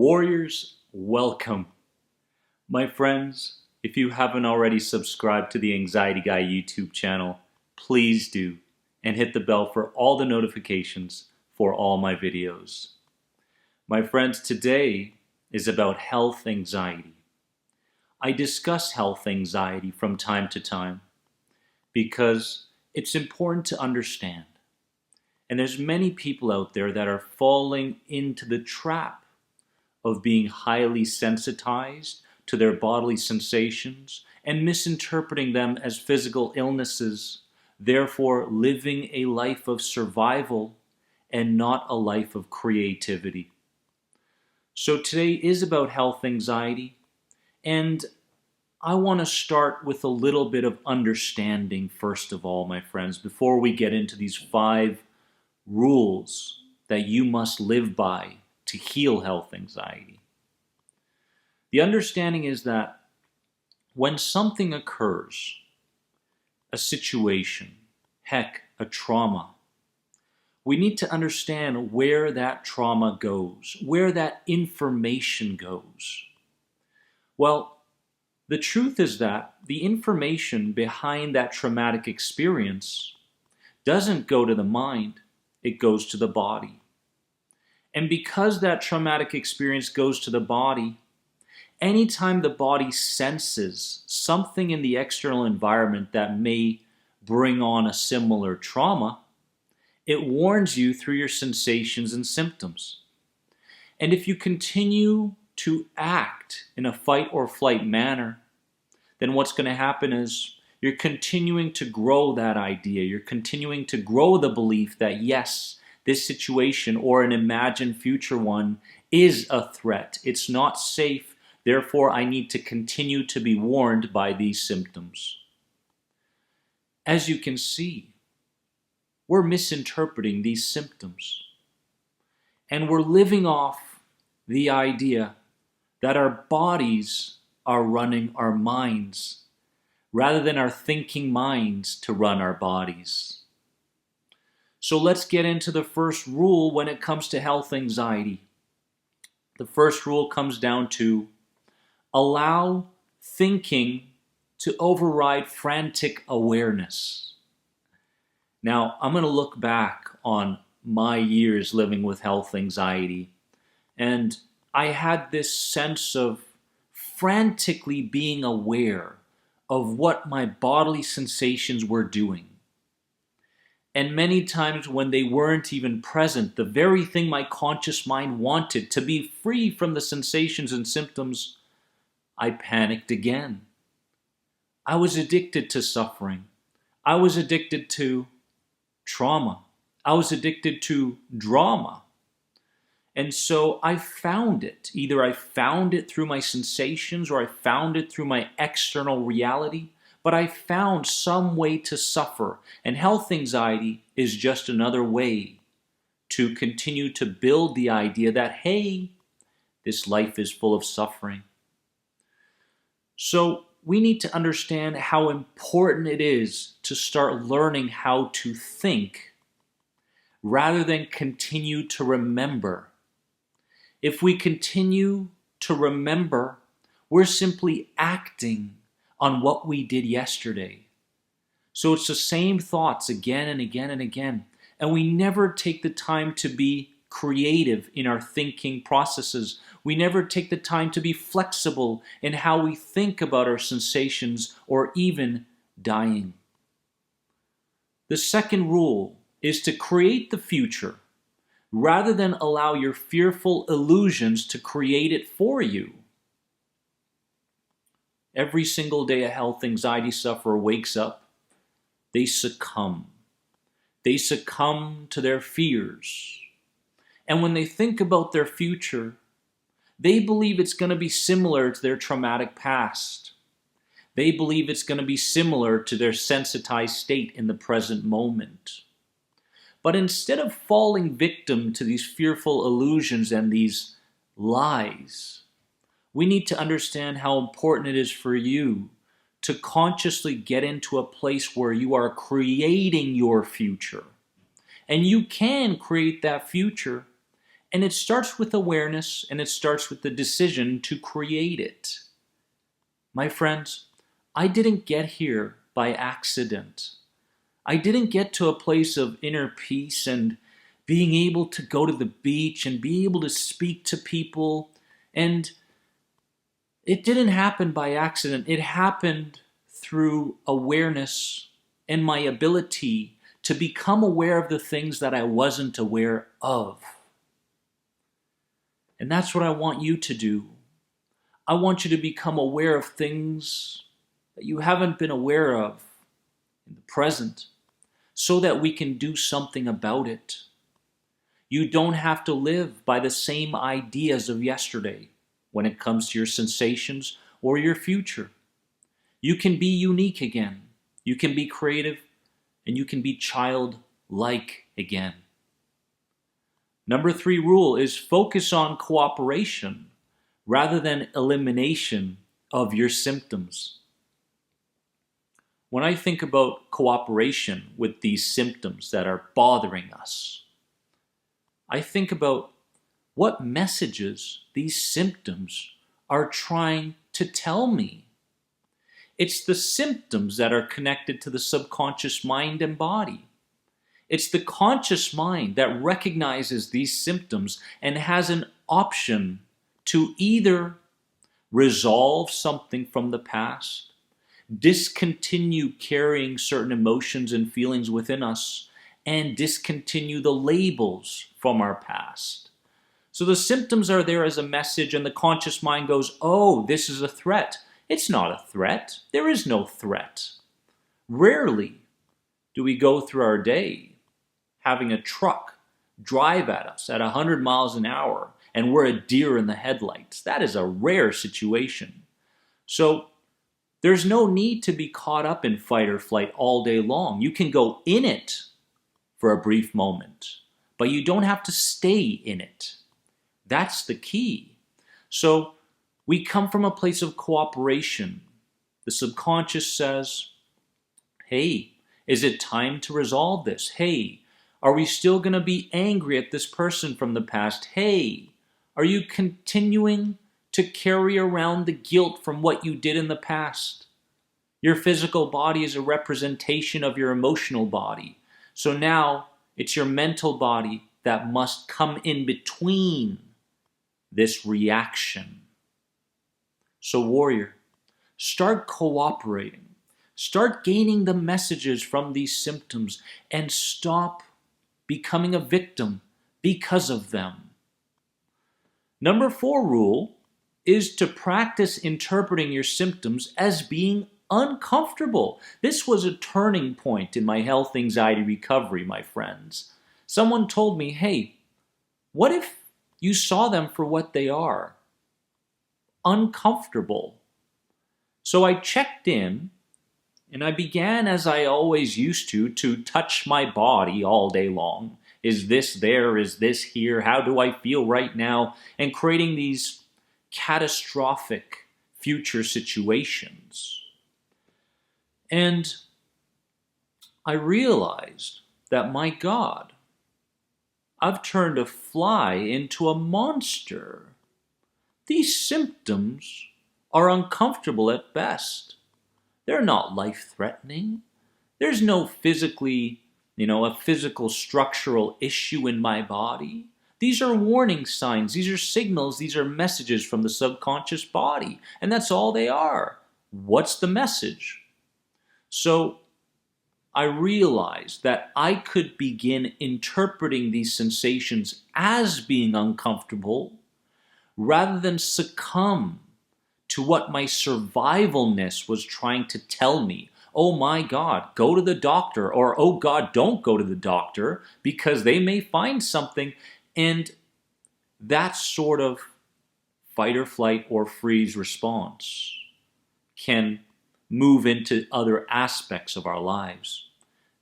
Warriors, welcome. My friends, if you haven't already subscribed to the Anxiety Guy YouTube channel, please do, and hit the bell for all the notifications for all my videos. My friends, today is about health anxiety. I discuss health anxiety from time to time because it's important to understand. And there's many people out there that are falling into the trap of being highly sensitized to their bodily sensations and misinterpreting them as physical illnesses, therefore living a life of survival and not a life of creativity. So today is about health anxiety, and I want to start with a little bit of understanding first of all, my friends, before we get into these 5 rules that you must live by to heal health anxiety. The understanding is that when something occurs, a situation, heck, a trauma, we need to understand where that trauma goes, where that information goes. Well, the truth is that the information behind that traumatic experience doesn't go to the mind, it goes to the body. And because that traumatic experience goes to the body, anytime the body senses something in the external environment that may bring on a similar trauma, it warns you through your sensations and symptoms. And if you continue to act in a fight or flight manner, then what's going to happen is you're continuing to grow that idea. You're continuing to grow the belief that yes, this situation or an imagined future one is a threat. It's not safe. Therefore, I need to continue to be warned by these symptoms. As you can see, we're misinterpreting these symptoms. And we're living off the idea that our bodies are running our minds rather than our thinking minds to run our bodies. So let's get into the first rule when it comes to health anxiety. The first rule comes down to allow thinking to override frantic awareness. Now, I'm going to look back on my years living with health anxiety, and I had this sense of frantically being aware of what my bodily sensations were doing. And many times when they weren't even present, the very thing my conscious mind wanted, to be free from the sensations and symptoms, I panicked again. I was addicted to suffering. I was addicted to trauma. I was addicted to drama. And so I found it. Either I found it through my sensations or I found it through my external reality. But I found some way to suffer, and health anxiety is just another way to continue to build the idea that, hey, this life is full of suffering. So we need to understand how important it is to start learning how to think rather than continue to remember. If we continue to remember, we're simply acting on what we did yesterday. So it's the same thoughts again and again and again. And we never take the time to be creative in our thinking processes. We never take the time to be flexible in how we think about our sensations or even dying. The second rule is to create the future rather than allow your fearful illusions to create it for you. Every single day a health anxiety sufferer wakes up, they succumb. They succumb to their fears. And when they think about their future, they believe it's going to be similar to their traumatic past. They believe it's going to be similar to their sensitized state in the present moment. But instead of falling victim to these fearful illusions and these lies, we need to understand how important it is for you to consciously get into a place where you are creating your future. And you can create that future And it starts with awareness, and it starts with the decision to create it. My friends, I didn't get here by accident. I didn't get to a place of inner peace and being able to go to the beach and be able to speak to people. And it didn't happen by accident. It happened through awareness and my ability to become aware of the things that I wasn't aware of. And that's what I want you to do. I want you to become aware of things that you haven't been aware of in the present, so that we can do something about it. You don't have to live by the same ideas of yesterday when it comes to your sensations or your future. You can be unique again. You can be creative, and you can be childlike again. Number 3 rule is focus on cooperation rather than elimination of your symptoms. When I think about cooperation with these symptoms that are bothering us, I think about what messages these symptoms are trying to tell me. It's the symptoms that are connected to the subconscious mind and body. It's the conscious mind that recognizes these symptoms and has an option to either resolve something from the past, discontinue carrying certain emotions and feelings within us, and discontinue the labels from our past. So the symptoms are there as a message, and the conscious mind goes, oh, this is a threat. It's not a threat. There is no threat. Rarely do we go through our day having a truck drive at us at 100 miles an hour and we're a deer in the headlights. That is a rare situation. So there's no need to be caught up in fight or flight all day long. You can go in it for a brief moment, but you don't have to stay in it. That's the key. So we come from a place of cooperation. The subconscious says, hey, is it time to resolve this? Hey, are we still going to be angry at this person from the past? Hey, are you continuing to carry around the guilt from what you did in the past? Your physical body is a representation of your emotional body. So now it's your mental body that must come in between this reaction. So warrior, start cooperating. Start gaining the messages from these symptoms and stop becoming a victim because of them. Number 4 rule is to practice interpreting your symptoms as being uncomfortable. This was a turning point in my health anxiety recovery, my friends. Someone told me, hey, what if you saw them for what they are? Uncomfortable. So I checked in, and I began, as I always used to touch my body all day long. Is this there? Is this here? How do I feel right now? And creating these catastrophic future situations. And I realized that, my God, I've turned a fly into a monster. These symptoms are uncomfortable at best. They're not life-threatening. There's no a physical structural issue in my body. These are warning signs. These are signals. These are messages from the subconscious body. And that's all they are. What's the message? So I realized that I could begin interpreting these sensations as being uncomfortable rather than succumb to what my survivalness was trying to tell me. Oh my God, go to the doctor, or oh God, don't go to the doctor because they may find something. And that sort of fight or flight or freeze response can move into other aspects of our lives.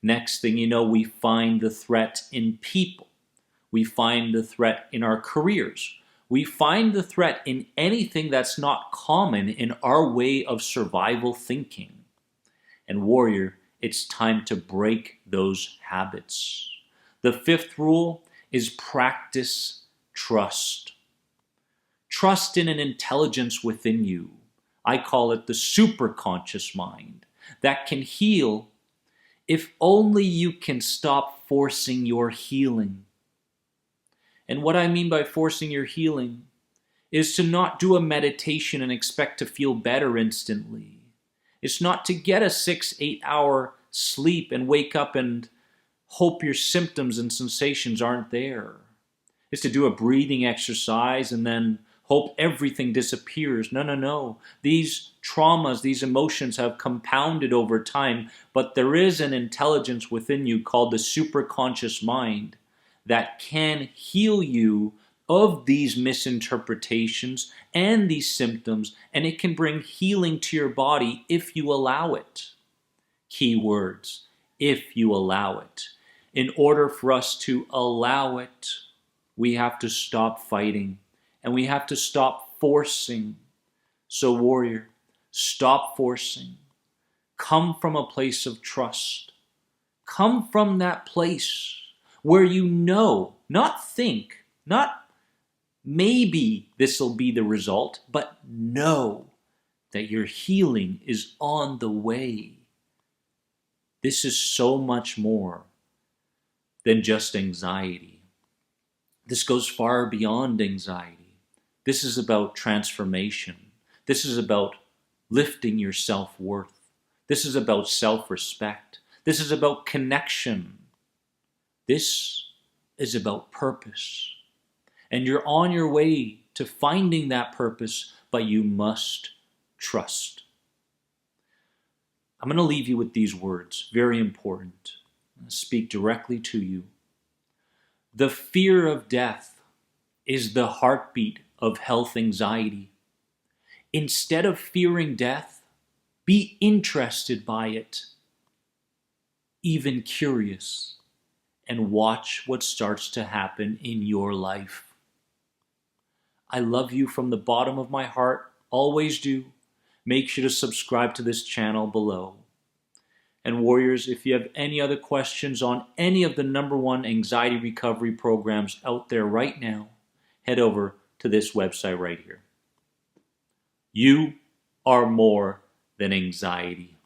Next thing you know, we find the threat in people. We find the threat in our careers. We find the threat in anything that's not common in our way of survival thinking. And warrior, it's time to break those habits. The 5th rule is practice trust. Trust in an intelligence within you. I call it the superconscious mind that can heal if only you can stop forcing your healing. And what I mean by forcing your healing is to not do a meditation and expect to feel better instantly. It's not to get a 6-8 hour sleep and wake up and hope your symptoms and sensations aren't there. It's to do a breathing exercise and then hope everything disappears. No. These traumas, these emotions have compounded over time, but there is an intelligence within you called the superconscious mind that can heal you of these misinterpretations and these symptoms, and it can bring healing to your body if you allow it. Key words, if you allow it. In order for us to allow it, we have to stop fighting and we have to stop forcing. So warrior, stop forcing. Come from a place of trust. Come from that place where you know, not think, not maybe this will be the result, but know that your healing is on the way. This is so much more than just anxiety. This goes far beyond anxiety. This is about transformation. This is about lifting your self-worth. This is about self-respect. This is about connection. This is about purpose. And you're on your way to finding that purpose, but you must trust. I'm going to leave you with these words, very important. I'm going to speak directly to you. The fear of death is the heartbeat of health anxiety. Instead of fearing death, be interested by it, even curious, and watch what starts to happen in your life. I love you from the bottom of my heart, always do. Make sure to subscribe to this channel below. And warriors, if you have any other questions on any of the #1 anxiety recovery programs out there right now, head over to this website right here. You are more than anxiety.